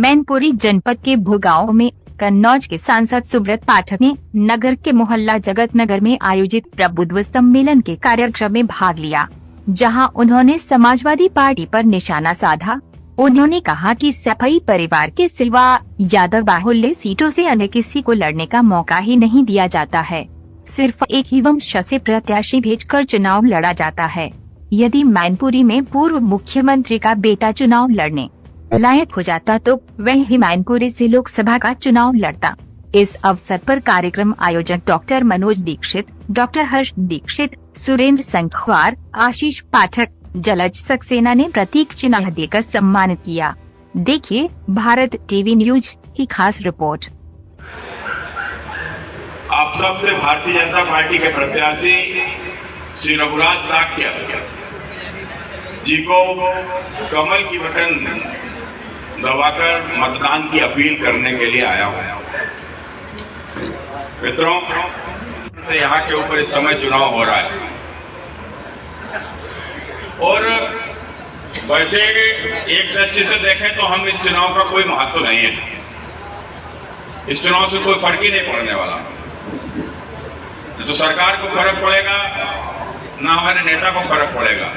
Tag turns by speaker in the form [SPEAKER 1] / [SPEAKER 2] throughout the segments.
[SPEAKER 1] मैनपुरी जनपद के भुगांव में कन्नौज के सांसद सुब्रत पाठक ने नगर के मोहल्ला जगत नगर में आयोजित प्रबुद्ध सम्मेलन के कार्यक्रम में भाग लिया, जहां उन्होंने समाजवादी पार्टी पर निशाना साधा। उन्होंने कहा कि सपई परिवार के सिवा यादव बाहुल्य सीटों से अन्य किसी को लड़ने का मौका ही नहीं दिया जाता है। सिर्फ एक ही वंश से प्रत्याशी भेजकर चुनाव लड़ा जाता है। यदि मैनपुरी में पूर्व मुख्यमंत्री का बेटा चुनाव लड़ने लायक हो जाता तो वह ही मैनपुरी से लोकसभा का चुनाव लड़ता। इस अवसर पर कार्यक्रम आयोजक डॉक्टर मनोज दीक्षित, डॉक्टर हर्ष दीक्षित, सुरेंद्र संखवार, आशीष पाठक, जलज सक्सेना ने प्रतीक चिन्ह देकर सम्मानित किया। देखिए भारत टीवी न्यूज की खास रिपोर्ट।
[SPEAKER 2] आप सबसे भारतीय जनता पार्टी के प्रत्याशी श्री रघुराज साक्य जी को कमल की बटन दबाकर मतदान की अपील करने के लिए आया हूं। मित्रों, यहाँ के ऊपर इस समय चुनाव हो रहा है और वैसे एक दृष्टि से देखें तो हम इस चुनाव का कोई महत्व नहीं है। इस चुनाव से कोई फर्क ही नहीं पड़ने वाला। तो सरकार को फर्क पड़ेगा ना हमारे नेता को फर्क पड़ेगा,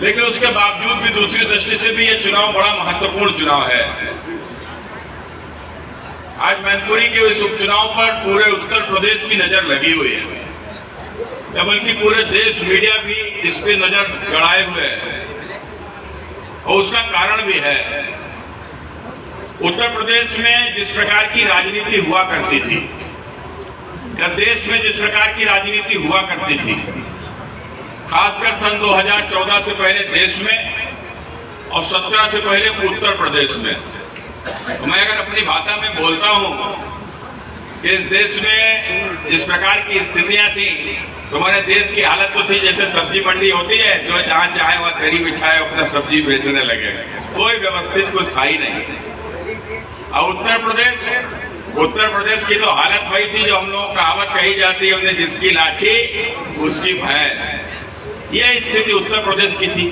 [SPEAKER 2] लेकिन उसके बावजूद भी दूसरी दृष्टि से भी ये चुनाव बड़ा महत्वपूर्ण चुनाव है। आज मैनपुरी के इस उपचुनाव पर पूरे उत्तर प्रदेश की नजर लगी हुई है, बल्कि पूरे देश मीडिया भी इस पे नजर गड़ाए हुए है और उसका कारण भी है। उत्तर प्रदेश में जिस प्रकार की राजनीति हुआ करती थी या देश में जिस प्रकार की राजनीति हुआ करती थी, खासकर सन 2014 से पहले देश में और 17 से पहले उत्तर प्रदेश में, तो मैं अगर अपनी भाषा में बोलता हूं कि इस देश में जिस प्रकार की स्थितियां थी, तो हमारे देश की हालत तो थी जैसे सब्जी मंडी होती है, जो जहां चाहे वहां दरी बिछाए अपना सब्जी बेचने लगे, कोई व्यवस्थित कुछ था ही नहीं। और उत्तर प्रदेश की तो हालत वही थी जो हम लोग कहावत कही जाती है, हमने जिसकी लाठी उसकी भैंस। यह स्थिति उत्तर प्रदेश की थी।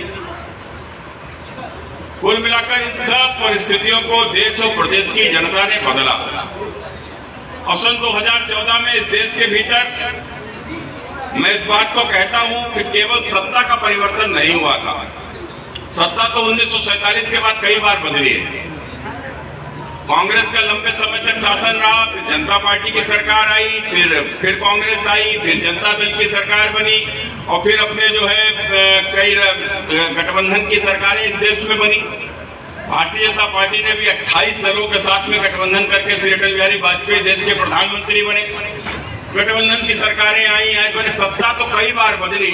[SPEAKER 2] कुल मिलाकर इन सब परिस्थितियों को देश और प्रदेश की जनता ने बदला और सन 2014 में इस देश के भीतर मैं इस बात को कहता हूं कि केवल सत्ता का परिवर्तन नहीं हुआ था। सत्ता तो 1947 के बाद कई बार बदली है। कांग्रेस का लंबे समय तक शासन रहा, फिर जनता पार्टी की सरकार आई, फिर कांग्रेस आई, फिर जनता दल की सरकार बनी और फिर अपने जो है कई गठबंधन की सरकारें इस देश में बनी। भारतीय जनता पार्टी ने भी 28 दलों के साथ में गठबंधन करके फिर अटल बिहारी वाजपेयी देश के प्रधानमंत्री बने। गठबंधन की सरकारें आई हैं, तो सत्ता तो कई बार बदली,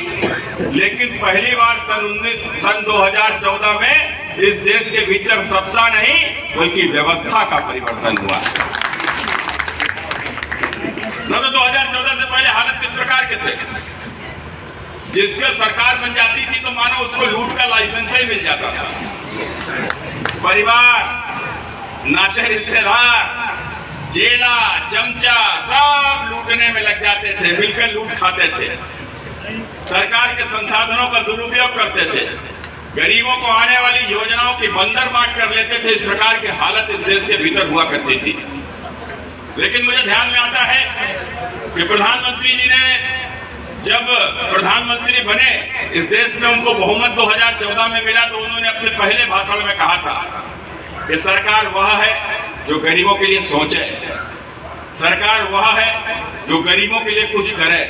[SPEAKER 2] लेकिन पहली बार सन 2014 में इस देश के भीतर सत्ता नहीं बल्कि व्यवस्था का परिवर्तन हुआ। न तो 2014 से पहले हालत किस प्रकार के थे, जिसके सरकार बन जाती थी तो मानो उसको लूट का लाइसेंस ही मिल जाता था। परिवार, नाते रिश्तेदार, जेला, चमचा सब लूटने में लग जाते थे, मिलकर लूट खाते थे, सरकार के संसाधनों का दुरुपयोग करते थे, गरीबों को आने वाली योजनाओं की बंदरबाट कर लेते थे। इस प्रकार की हालत इस देश के भीतर हुआ करती थी। लेकिन मुझे ध्यान में आता है कि प्रधानमंत्री जी ने जब प्रधानमंत्री बने, इस देश में उनको बहुमत 2014 में मिला, तो उन्होंने अपने पहले भाषण में कहा था कि सरकार वह है जो गरीबों के लिए सोचे, सरकार वह है जो गरीबों के लिए कुछ करे,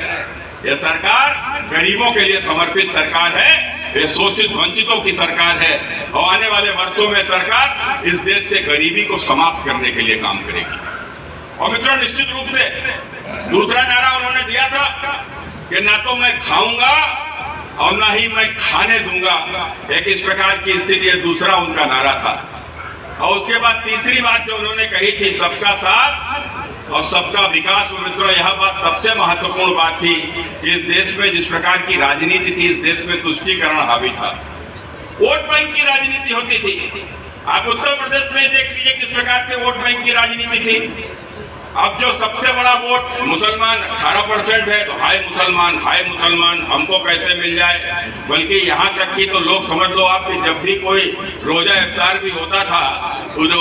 [SPEAKER 2] यह सरकार गरीबों के लिए समर्पित सरकार है, ये शोषित वंचितों की सरकार है और आने वाले वर्षों में सरकार इस देश से गरीबी को समाप्त करने के लिए काम करेगी। और मित्रों, निश्चित रूप से दूसरा नारा उन्होंने दिया था कि ना तो मैं खाऊंगा और ना ही मैं खाने दूंगा, एक इस प्रकार की स्थिति है, दूसरा उनका नारा था। और उसके बाद तीसरी बात जो उन्होंने कही थी, सबका साथ और सबका विकास। और मित्रों, यह बात सबसे महत्वपूर्ण बात थी। इस देश में जिस प्रकार की राजनीति थी, इस देश में तुष्टीकरण हावी था, वोट बैंक की राजनीति होती थी। आप उत्तर प्रदेश में देख लीजिए किस प्रकार से वोट बैंक की राजनीति थी। अब जो सबसे बड़ा वोट मुसलमान 18% है, तो हाय मुसलमान हमको कैसे मिल जाए। बल्कि यहाँ तक कि तो लोग समझ लो आप कि जब भी कोई रोजा इफ्तार भी होता था तो जो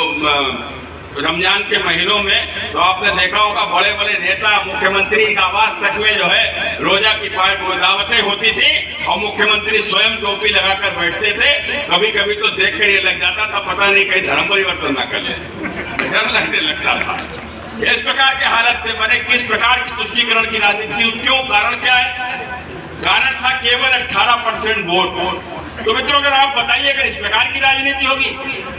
[SPEAKER 2] रमजान के महीनों में, तो आपने देखा होगा बड़े बड़े नेता मुख्यमंत्री का आवास तक में जो है रोजा की दावतें होती थी और मुख्यमंत्री स्वयं टोपी लगाकर बैठते थे। कभी कभी तो देख कर ये लग जाता था पता नहीं कहीं धर्म परिवर्तन ना कर ले, डर लगने लगता था। इस प्रकार के हालत से बने किस प्रकार की तुष्टीकरण की राजनीति, क्यों, कारण क्या है? कारण था केवल 18% वोट। तो मित्रों अगर आप बताइए अगर इस प्रकार की राजनीति होगी,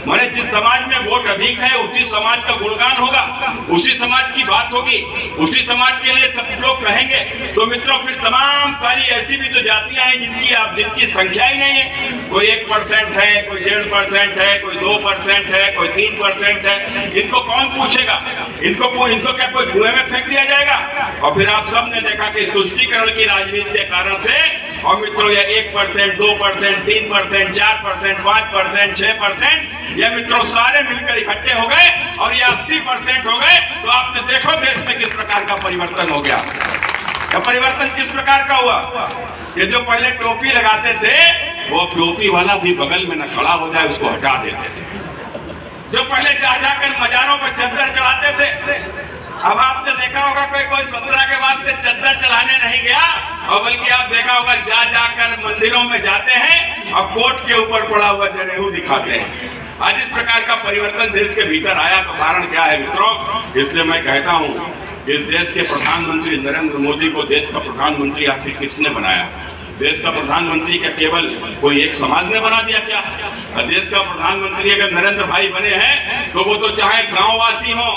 [SPEAKER 2] माने जिस समाज में वोट अधिक है उसी समाज का गुणगान होगा, उसी समाज की बात होगी, उसी समाज के लिए सब लोग कहेंगे, तो मित्रों फिर तमाम सारी ऐसी भी तो जातियां हैं जिनकी संख्या ही नहीं है। कोई 1% है, कोई 1.5% है, कोई 2% है, कोई 3% है। इनको कौन पूछेगा? इनको क्या कोई कुएं में फेंक दिया जाएगा? और फिर आप सब ने देखा कि तुष्टीकरण की राजनीति के कारण से और मित्रों ये 1%, 2%, 3%, 4%, 5%, 6%, ये मित्रों सारे मिलकर इकट्ठे हो गए और ये 80% हो गए। तो आपने देखो देश में किस प्रकार का परिवर्तन हो गया। यह परिवर्तन किस प्रकार का हुआ? ये जो पहले टोपी लगाते थे वो टोपी वाला भी बगल में न खड़ा हो जाए उसको हटा देते थे। जो पहले जा जाकर मजारों पर चद्दर चढ़ाते थे, अब आपने देखा होगा कोई 17 के बाद से चद्दर चढ़ाने नहीं गया, और बल्कि आप देखा होगा जा जाकर मंदिरों में जाते हैं और कोट के ऊपर पड़ा हुआ जनेऊ दिखाते हैं। आज इस प्रकार का परिवर्तन देश के भीतर आया तो कारण क्या है मित्रों? इसलिए मैं कहता हूँ इस देश के प्रधानमंत्री नरेंद्र मोदी को देश का प्रधानमंत्री आखिर किसने बनाया? देश का प्रधानमंत्री क्या केवल कोई एक समाज ने बना दिया क्या? देश का प्रधानमंत्री अगर नरेंद्र भाई बने हैं तो वो तो चाहे गांववासी हो,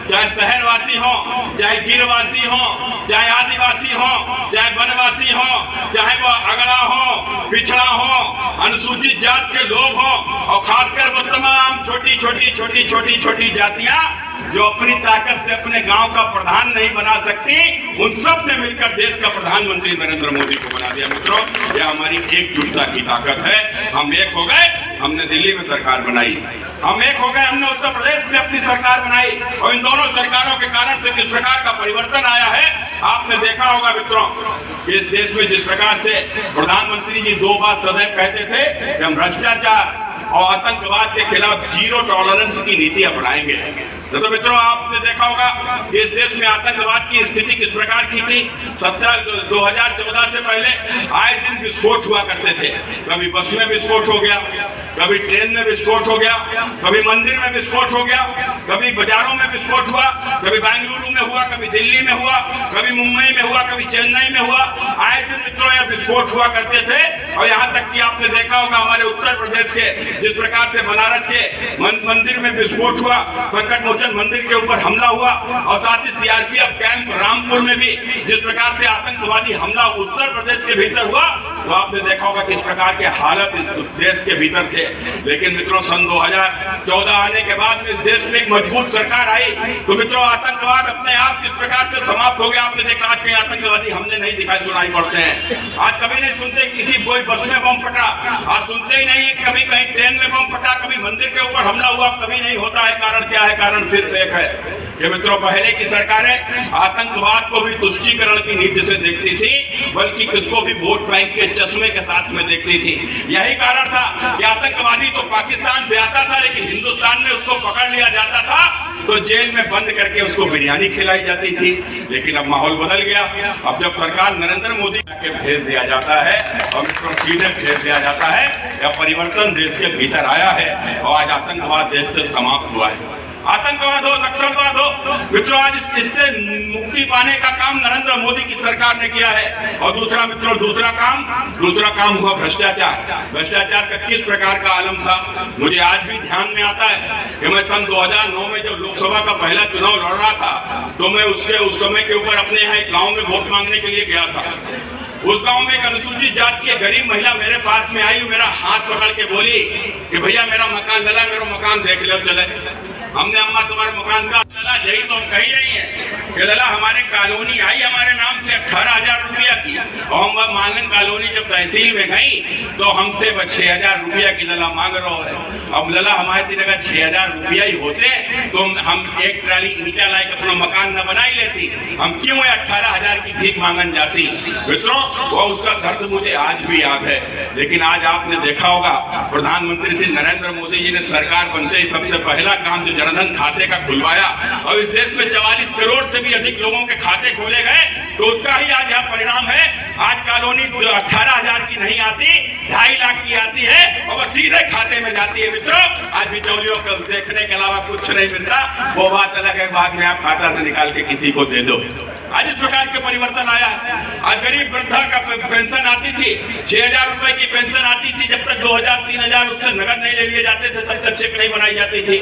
[SPEAKER 2] चाहे शहरवासी हो, चाहे गिरवासी हो, चाहे आदिवासी हो, चाहे वनवासी हो, चाहे वो अगड़ा हो, पिछड़ा हो, अनुसूचित जात के लोग हो, और खासकर वो तमाम छोटी जातियां जो अपनी ताकत से अपने गांव का प्रधान नहीं बना सकती, उन सब ने मिलकर देश का प्रधानमंत्री नरेंद्र मोदी को बना दिया। मित्रों यह हमारी एकजुटता की ताकत है। हम एक हो गए, हमने दिल्ली में सरकार बनाई, हम एक हो गए, हमने उत्तर प्रदेश में अपनी सरकार बनाई, और इन दोनों सरकारों के कारण से किस प्रकार का परिवर्तन आया है आपने देखा होगा। मित्रों इस देश में जिस प्रकार से प्रधानमंत्री जी 2 बात सदैव कहते थे कि हम भ्रष्टाचार और आतंकवाद के खिलाफ 0 टॉलरेंस की नीति अपनाएंगे। तो मित्रों आपने देखा होगा इस देश में आतंकवाद की स्थिति किस प्रकार की थी। 2014 से पहले आए दिन विस्फोट हुआ करते थे। कभी बस में विस्फोट हो गया, कभी ट्रेन में विस्फोट हो गया, कभी मंदिर में विस्फोट हो गया, कभी बाजारों में विस्फोट हुआ, कभी बेंगलुरु में हुआ, कभी दिल्ली में हुआ, कभी मुंबई में हुआ, कभी चेन्नई में हुआ। आए दिन मित्रों यह विस्फोट हुआ करते थे। और यहाँ तक कि आपने देखा होगा हमारे उत्तर प्रदेश के जिस प्रकार से बनारस के मंदिर में विस्फोट हुआ, संकट मोचन मंदिर के ऊपर हमला हुआ, और साथ ही सीआरपीएफ कैंप रामपुर में भी जिस प्रकार से आतंकवादी हमला उत्तर प्रदेश के भीतर हुआ, तो आपने देखा होगा किस प्रकार के हालत इस देश के भीतर थे। लेकिन मित्रों सन 2014 आने के बाद में इस देश में एक मजबूत सरकार आई, तो मित्रों आतंकवाद अपने आप किस प्रकार से समाप्त हो गया। आपने देखा आज कई आतंकवादी हमने नहीं दिखाई सुनाई पड़ते हैं। आज कभी नहीं सुनते किसी कोई बस में बम फटा, आज सुनते ही नहीं, कभी कहीं ट्रेन में बम फटा, कभी मंदिर के ऊपर हमला हुआ, कभी नहीं होता है। कारण क्या है? कारण सिर्फ एक है कि मित्रों पहले की सरकारें आतंकवाद को भी तुष्टीकरण की नीति से देखती थी, बल्कि किसको भी वोट बैंक के चश्मे के साथ में देखती थी। यही कारण था कि आतंकवादी तो पाकिस्तान से आता था, लेकिन हिंदुस्तान में उसको पकड़ लिया जाता था तो जेल में बंद करके उसको बिरयानी खिलाई जाती थी। लेकिन अब माहौल बदल गया। अब जब सरकार नरेंद्र मोदी के भेज दिया जाता है और सीधे भेज दिया जाता है, यह परिवर्तन देश के भीतर आया है और आज आतंकवाद देश से समाप्त हुआ है। आतंकवाद हो, नक्सलवाद हो, मित्रों आज इससे मुक्ति पाने का काम नरेंद्र मोदी की सरकार ने किया है। और दूसरा काम हुआ भ्रष्टाचार। भ्रष्टाचार का किस प्रकार का आलम था मुझे आज भी ध्यान में आता है कि मैं सन 2009 में जब लोकसभा का पहला चुनाव लड़ रहा था, तो मैं उस समय के ऊपर अपने यहाँ एक गाँव में वोट मांगने के लिए गया था। उस गांव में एक अनुसूचित जात की गरीब महिला मेरे पास में आई, मेरा हाथ पकड़ के बोली कि भैया मेरा मकान मेरा मकान देख लो चले। हमने अम्मा तुम्हारे मकान का यही तो हम कही नहीं है। कि लला हमारे कॉलोनी आई हमारे नाम से 18,000 रुपया की, और हम मांगन कॉलोनी जब तहसील में गई तो हमसे 6,000 रुपया की लला मांग रहा है। अब लला हमारे दिन अगर 6,000 रुपया ही होते तो हम एक ट्राली ईटा लाके अपना मकान न बना ही लेती, हम क्यों 18,000 की भीख मांगन जाती। मित्रों, वो उसका दर्द मुझे आज भी याद है। लेकिन आज आपने देखा होगा प्रधानमंत्री श्री नरेंद्र मोदी जी ने सरकार बनते ही सबसे पहला काम जो जनधन खाते का खुलवाया, और इस देश में 44 करोड़ से भी अधिक लोगों के खाते खोले गए, तो उसका ही आज यह परिणाम है। आज कॉलोनी 18,000 की नहीं आती, 2.5 लाख की आती है और वह सीधे खाते में जाती है। मित्रों, आज बिचौलियों को देखने के अलावा कुछ नहीं मिलता। वो बात अलग है, बाद में आप खाता से निकाल के किसी को दे दो। आज इस प्रकार के परिवर्तन आया। आज गरीब वृद्धा का पेंशन आती थी, 6,000 रुपए की पेंशन आती थी, जब तक 2,000-3,000 उससे नगद नहीं ले लिए जाते थे तब तक चेक नहीं बनाई जाती थी।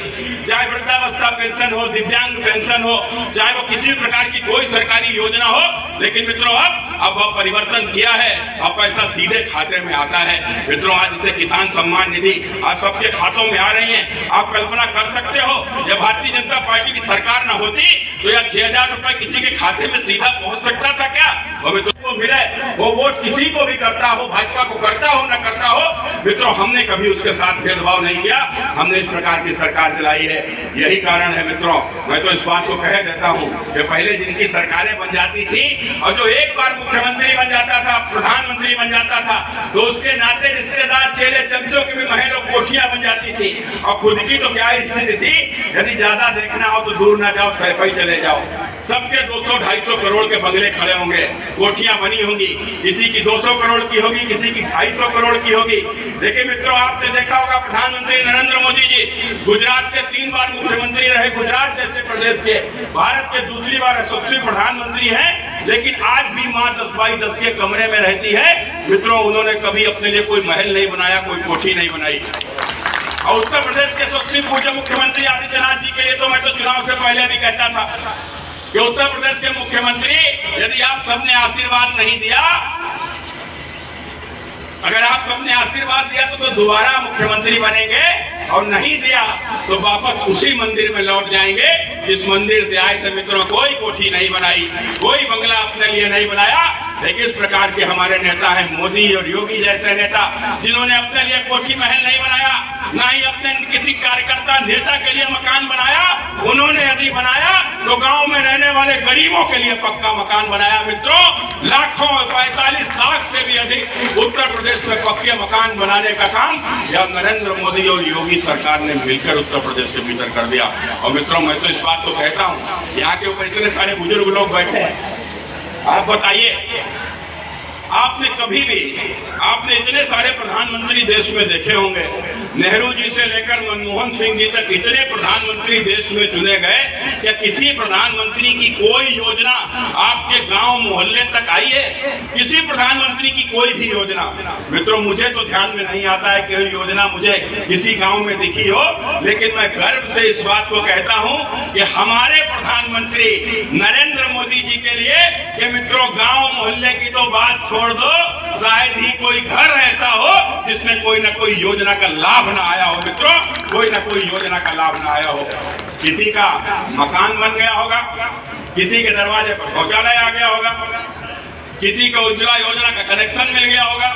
[SPEAKER 2] चाहे वृद्धावस्था पेंशन हो, दिव्यांग पेंशन हो, चाहे वो किसी भी प्रकार की कोई सरकारी योजना हो, लेकिन मित्रों अब वह परिवर्तन किया है, अब पैसा सीधे खाते में आता है। मित्रों, आज जैसे किसान सम्मान निधि आज सबके खातों में आ रही है। आप कल्पना कर सकते हो जब भारतीय जनता पार्टी की सरकार न होती तो यह 6,000 रुपए किसी के खाते में सीधा पहुंच सकता था क्या? वो मित्रों को मिले, वो वोट किसी को भी करता हो, भाजपा को करता हो न करता हो, मित्रों हमने कभी उसके साथ भेदभाव नहीं किया। हमने इस प्रकार की सरकार चलाई है। यही कारण है मित्रों, मैं तो इस बात को कह देता हूँ कि पहले जिनकी सरकारें बन जाती थी और जो एक बार मुख्यमंत्री बन जाता था, प्रधानमंत्री बन जाता था, तो उसके नाते रिश्तेदार चेले चमचों की भी महलों कोठियां बन जाती थी। और खुद की तो क्या स्थिति थी, यदि ज्यादा देखना हो तो दूर ना जाओ, सैफई चले जाओ। सबके 200-250 करोड़ के बंगले खड़े होंगे, कोठियां बनी होंगी, किसी की 200 करोड़ की होगी, किसी की 250 करोड़ की होगी। देखिए मित्रों, आपने देखा होगा प्रधानमंत्री नरेंद्र मोदी जी गुजरात के 3 बार मुख्यमंत्री रहे, गुजरात जैसे प्रदेश के, भारत के दूसरी बार यशस्वी प्रधानमंत्री हैं, लेकिन आज भी माँ 10x10 के कमरे में रहती है। मित्रों, उन्होंने कभी अपने लिए कोई महल नहीं बनाया, कोई कोठी नहीं बनाई। और उत्तर प्रदेश के यशस्वी पूज्य मुख्यमंत्री आदित्यनाथ जी के लिए तो मैं तो चुनाव से पहले भी कहता था कि उत्तर प्रदेश के मुख्यमंत्री, यदि आप सबने आशीर्वाद नहीं दिया, अगर आप सबने आशीर्वाद दिया तो दोबारा मुख्यमंत्री बनेंगे, और नहीं दिया तो वापस उसी मंदिर में लौट जाएंगे जिस मंदिर से आए थे। मित्रों, कोई कोठी नहीं बनाई, कोई बंगला अपने लिए नहीं बनाया। देखिए, इस प्रकार के हमारे नेता हैं मोदी और योगी जैसे नेता, जिन्होंने अपने लिए कोठी महल नहीं बनाया, ना ही अपने किसी कार्यकर्ता नेता के लिए मकान बनाया। उन्होंने यदि बनाया तो गांव में रहने वाले गरीबों के लिए पक्का मकान बनाया। मित्रों, लाखों 45 लाख से भी अधिक उत्तर प्रदेश में पक्के मकान बनाने का काम यह नरेंद्र मोदी और योगी सरकार ने मिलकर उत्तर प्रदेश के भीतर कर दिया। और मित्रों, मैं तो इस बात को कहता हूँ, यहाँ के ऊपर इतने सारे बुजुर्ग लोग बैठे हैं, आप बताइए, आपने कभी भी आपने इतने सारे प्रधानमंत्री देश में देखे होंगे, नेहरू जी से लेकर मनमोहन सिंह जी तक इतने प्रधानमंत्री देश में चुने गए, क्या किसी प्रधानमंत्री की कोई योजना आपके गांव मोहल्ले तक आई है? किसी प्रधानमंत्री की कोई भी योजना? मित्रों, मुझे तो ध्यान में नहीं आता है कि कोई योजना मुझे किसी गांव में दिखी हो, लेकिन मैं गर्व से इस बात को कहता हूं कि हमारे प्रधानमंत्री नरेंद्र मोदी जी के लिए कि मित्रों, गांव मोहल्ले की तो बात छोड़ दो, शायद ही कोई घर ऐसा हो जिसमें कोई ना कोई योजना का लाभ ना आया हो। मित्रों, कोई ना कोई योजना का लाभ ना आया हो। किसी का मकान बन गया होगा, किसी के दरवाजे पर शौचालय आ गया होगा, किसी को उज्ज्वला योजना का कनेक्शन मिल गया होगा,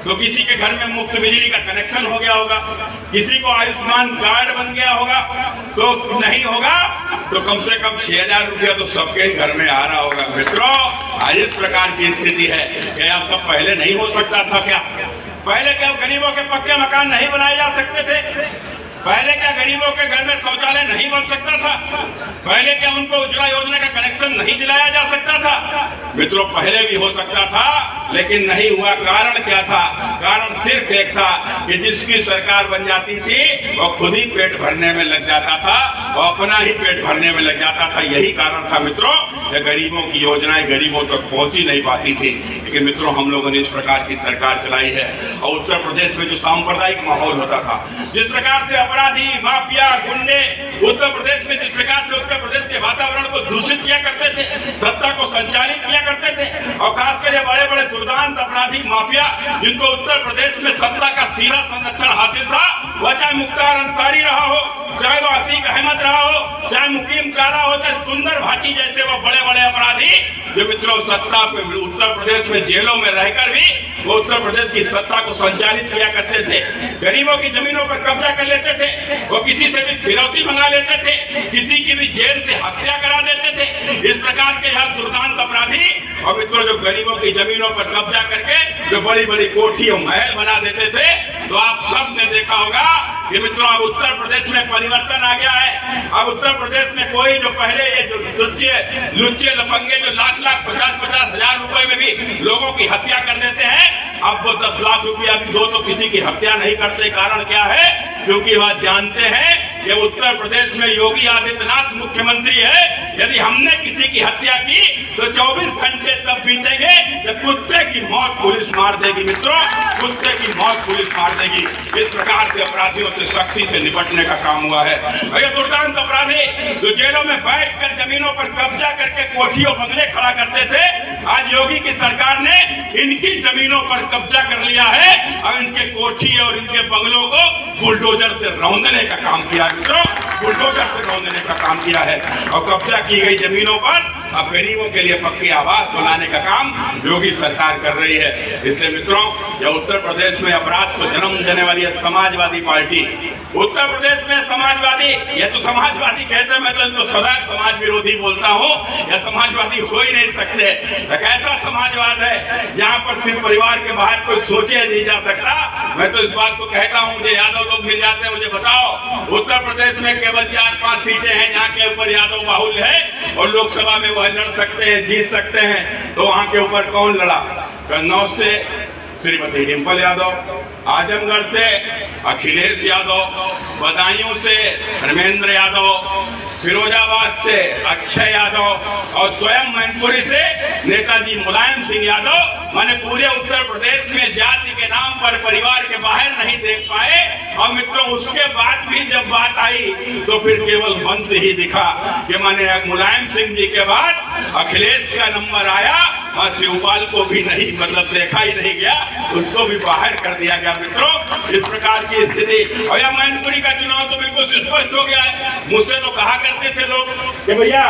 [SPEAKER 2] तो किसी के घर में मुफ्त बिजली का कनेक्शन हो गया होगा, किसी को आयुष्मान कार्ड बन गया होगा, तो नहीं होगा तो कम से कम 6,000 रुपया तो सबके ही घर में आ रहा होगा। मित्रों, आज इस प्रकार की स्थिति है। क्या सब पहले नहीं हो सकता था? क्या पहले क्या गरीबों के पक्के मकान नहीं बनाए जा सकते थे? पहले क्या गरीबों के घर में शौचालय नहीं बन सकता था? पहले क्या उनको उज्ज्वला योजना का कनेक्शन नहीं दिलाया जा सकता था? मित्रों, पहले भी हो सकता था, लेकिन नहीं हुआ। कारण क्या था? कारण सिर्फ एक था कि जिसकी सरकार बन जाती थी वो खुद ही पेट भरने में लग जाता था, वो अपना ही पेट भरने में लग जाता था। यही कारण था मित्रों, कि गरीबों की योजनाएं गरीबों तक पहुंच ही नहीं पाती थी। लेकिन मित्रों, हम लोगों ने इस प्रकार की सरकार चलाई है। और उत्तर प्रदेश में जो सांप्रदायिक माहौल होता था, जिस प्रकार से अपराधी, माफिया, गुंडे उत्तर प्रदेश में जिस प्रकार से उत्तर प्रदेश के वातावरण को दूषित किया करते थे, सत्ता को संचालित किया करते थे, और खासकर बड़े बड़े दुर्दांत अपराधी माफिया जिनको उत्तर प्रदेश में सत्ता का सीधा संरक्षण हासिल था, वह चाहे मुख्तार अंसारी रहा हो, चाहे वो अतीक अहमद रहा हो, चाहे मुकीम काला हो, चाहे सुंदर भाटी जैसे वो बड़े बड़े अपराधी जो मित्रों सत्ता पे उत्तर प्रदेश में जेलों में रहकर भी वो उत्तर प्रदेश की सत्ता को संचालित किया करते थे। गरीबों की जमीनों पर कब्जा कर लेते थे, वो किसी से भी फिरौती मंगा लेते थे, किसी की भी जेल से हत्या करा देते थे। इस प्रकार के यह दुर्दांत अपराधी और मित्रों जो गरीबों की जमीनों पर कब्जा करके जो बड़ी बड़ी कोठी और महल बना देते थे, तो आप सब ने देखा होगा कि मित्रों अब उत्तर प्रदेश में परिवर्तन आ गया है। अब उत्तर प्रदेश में कोई जो पहले ये जो लुच्चे लफंगे जो लाख 50 हजार रुपए में भी लोगों की हत्या कर देते हैं, अब वो 10 लाख रुपया भी दो तो किसी की हत्या नहीं करते। कारण क्या है? क्योंकि वह जानते हैं कि उत्तर प्रदेश में योगी आदित्यनाथ मुख्यमंत्री है। यदि हमने किसी की हत्या की तो 24 घंटे तब बीतेंगे जब कुत्ते की मौत पुलिस मार देगी। मित्रों, कुत्ते की मौत पुलिस मार देगी। इस प्रकार के अपराधियों से सख्ती से निपटने का काम हुआ है। भैया दुर्दांत अपराधी जो जेलों में बैठकर जमीनों पर कब्जा करके कोठियों बंगले खड़ा करते थे, आज योगी की सरकार ने इनकी जमीनों पर कब्जा कर लिया है। अब इनके कोठी और इनके बंगलों को बुलडोजर से रौंदने का काम किया। मित्रों, बुलडोजर से रौंदने का काम किया है और कब्जा की गई जमीनों पर अब गरीबों के लिए पक्की आवास बनाने का काम योगी सरकार कर रही है। इसलिए मित्रों, यह उत्तर प्रदेश में अपराध को जन्म देने वाली है समाजवादी पार्टी। उत्तर प्रदेश में समाजवादी, ये तो समाजवादी कहते हैं, मैं तो इनको सदा समाज विरोधी बोलता हूँ। यह समाजवादी हो ही नहीं सकते। एक ऐसा समाजवाद है जहाँ पर सिर्फ परिवार के बाहर कोई सोचे नहीं जा सकता। मैं तो इस बात को कहता हूँ, मुझे यादव लोग मिल जाते हैं, मुझे बताओ उत्तर प्रदेश में केवल 4-5 सीटें हैं जहाँ के ऊपर यादव बाहुल्य है और लोकसभा में वह लड़ सकते हैं, जीत सकते हैं। तो वहाँ के ऊपर कौन लड़ा? कन्नौज से श्रीमती डिम्पल यादव, आजमगढ़ से अखिलेश यादव, बदायूं से धर्मेंद्र यादव, फिरोजाबाद से अक्षय यादव और स्वयं मैनपुरी से नेताजी मुलायम सिंह यादव। मैंने पूरे उत्तर प्रदेश में जाति के नाम पर परिवार के बाहर नहीं देख पाए। और मित्रों, उसके बाद भी जब बात आई तो फिर केवल वंश ही दिखा कि मैंने मुलायम सिंह जी के बाद अखिलेश का नंबर आया और शिवपाल को भी नहीं, मतलब देखा ही नहीं गया, उसको भी बाहर कर दिया गया। मित्रों, इस प्रकार की स्थिति। और यह मैनपुरी का चुनाव तो बिल्कुल स्पष्ट हो गया है। मुझसे तो कहा करते थे लोग कि भैया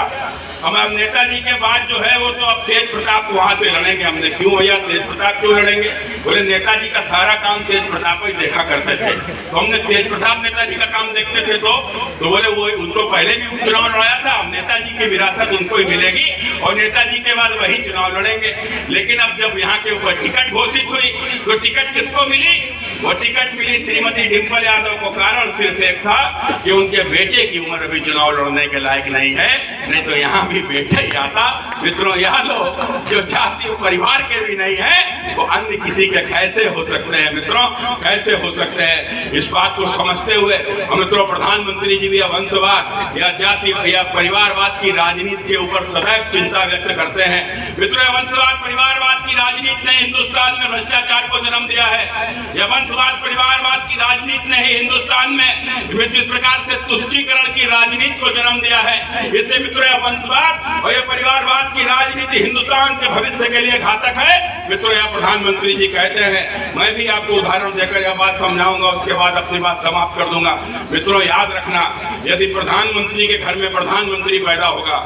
[SPEAKER 2] हम अब नेताजी के बाद जो है वो तो अब तेज प्रताप वहां से लड़ेंगे। हमने क्यों भैया तेज प्रताप क्यों लड़ेंगे? बोले नेताजी का सारा काम तेज प्रताप ही देखा करते थे। तो हमने तेज प्रताप नेताजी का काम देखते थे तो बोले वो उनको पहले भी उपचुनाव लड़ाया था, अब नेताजी की विरासत उनको ही मिलेगी और नेताजी के बाद वही चुनाव लड़ेंगे। लेकिन अब जब यहाँ के ऊपर टिकट घोषित हुई तो टिकट किसको मिली? वो टिकट मिली श्रीमती डिम्पल यादव को। कारण सिर्फ एक था कि उनके बेटे की उम्र अभी चुनाव लड़ने के लायक नहीं है, नहीं तो यहाँ भी बेटा ही आता। मित्रों, यहाँ लोग जो जाति परिवार के भी नहीं है वो अन्य किसी के कैसे हो सकते हैं? मित्रों, कैसे हो सकते हैं? इस बात को समझते हुए मित्रों, प्रधानमंत्री जी भी वंशवाद या जाति या परिवारवाद की राजनीति के ऊपर सदैव चिंता व्यक्त करते हैं। मित्रों, वंशवाद परिवारवाद की राजनीति ने हिंदुस्तान में भ्रष्टाचार को जन्म दिया है। यह वंशवाद परिवारवाद की राजनीति ने ही हिंदुस्तान में जिस प्रकार से तुष्टीकरण की राजनीति को जन्म दिया है, इससे मित्रों यह वंशवाद और यह परिवारवाद की राजनीति हिंदुस्तान के भविष्य के लिए घातक है। मित्रों, यह प्रधानमंत्री जी कहते हैं, मैं भी आपको उदाहरण देकर यह बात समझाऊंगा, उसके बाद अपनी बात समाप्त कर दूंगा। मित्रों, याद रखना, यदि प्रधानमंत्री के घर में प्रधानमंत्री पैदा होगा,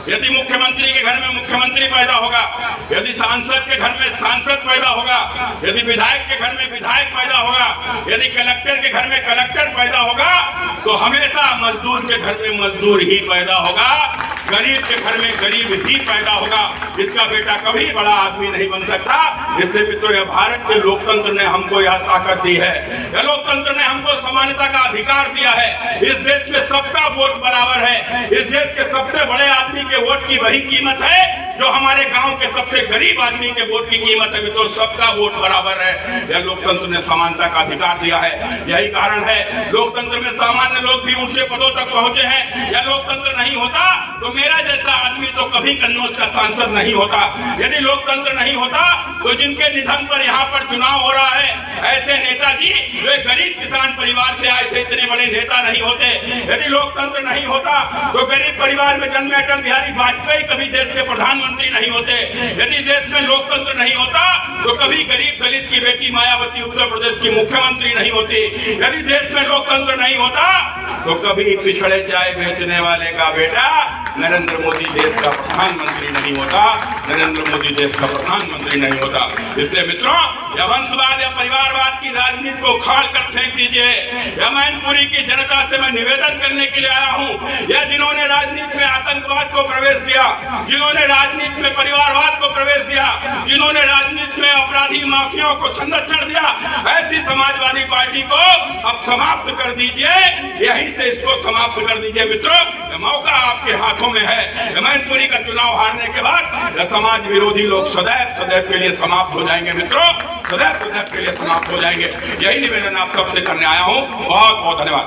[SPEAKER 2] यदि मुख्यमंत्री के घर में मुख्यमंत्री पैदा होगा, यदि सांसद के घर में सांसद पैदा होगा, यदि विधायक के घर में विधायक पैदा होगा, यदि कलेक्टर के घर में कलेक्टर पैदा होगा, तो हमेशा मजदूर के घर में मजदूर ही पैदा होगा, गरीब के घर में गरीब ही पैदा होगा। इसका बेटा कभी बड़ा आदमी नहीं बन सकता। इसलिए मित्रों, यह भारत के लोकतंत्र ने हमको यह ताकत दी है, यह लोकतंत्र ने हमको समानता का अधिकार दिया है। इस देश में सबका वोट बराबर है। इस देश के सबसे बड़े आदमी के वोट की वही कीमत है जो हमारे गांव के सबसे गरीब आदमी के वोट की कीमत है। मित्रों, सबका वोट बराबर है। यह लोकतंत्र ने समानता का अधिकार दिया है। यही कारण है लोकतंत्र में सामान्य लोग भी ऊंचे पदों तक पहुंचे हैं। यह लोकतंत्र नहीं होता तो मेरा जैसा आदमी तो कभी कन्नौज का सांसद नहीं होता। यदि लोकतंत्र नहीं होता तो जिनके निधन पर यहाँ पर चुनाव हो रहा है, ऐसे नेताजी जो एक गरीब किसान परिवार से आए थे, इतने बड़े नेता नहीं होते। यदि लोकतंत्र नहीं होता तो गरीब परिवार में जन्मे अटल बिहारी वाजपेयी कभी देश के प्रधानमंत्री नहीं होते। यदि देश में लोकतंत्र नहीं होता तो कभी गरीब दलित की बेटी मायावती उत्तर प्रदेश की मुख्यमंत्री नहीं होती। यदि देश में लोकतंत्र नहीं होता तो कभी पिछड़े चाय बेचने वाले का बेटा नरेंद्र मोदी देश का प्रधानमंत्री नहीं होता। नरेंद्र मोदी देश का प्रधानमंत्री नहीं होता। इसलिए मित्रों, यह वंशवाद या परिवारवाद की राजनीति को उखाड़ कर फेंक दीजिए। यह मैनपुरी की जनता से मैं निवेदन करने के लिए आया हूँ। यह जिन्होंने राजनीति में आतंकवाद को प्रवेश दिया, जिन्होंने राजनीति में परिवारवाद को प्रवेश दिया, जिन्होंने राजनीति में अपराधी माफियाओं को संरक्षण दिया, ऐसी समाजवादी पार्टी को अब समाप्त कर दीजिए। यहीं से इसको समाप्त कर दीजिए। मित्रों, मौका आपके हाथों में है। मैनपुरी का चुनाव हारने के बाद समाज विरोधी लोग सदैव के लिए समाप्त हो जाएंगे। मित्रों, सदैव के लिए समाप्त हो जाएंगे। यही निवेदन आप सबसे करने आया हूँ। बहुत बहुत धन्यवाद।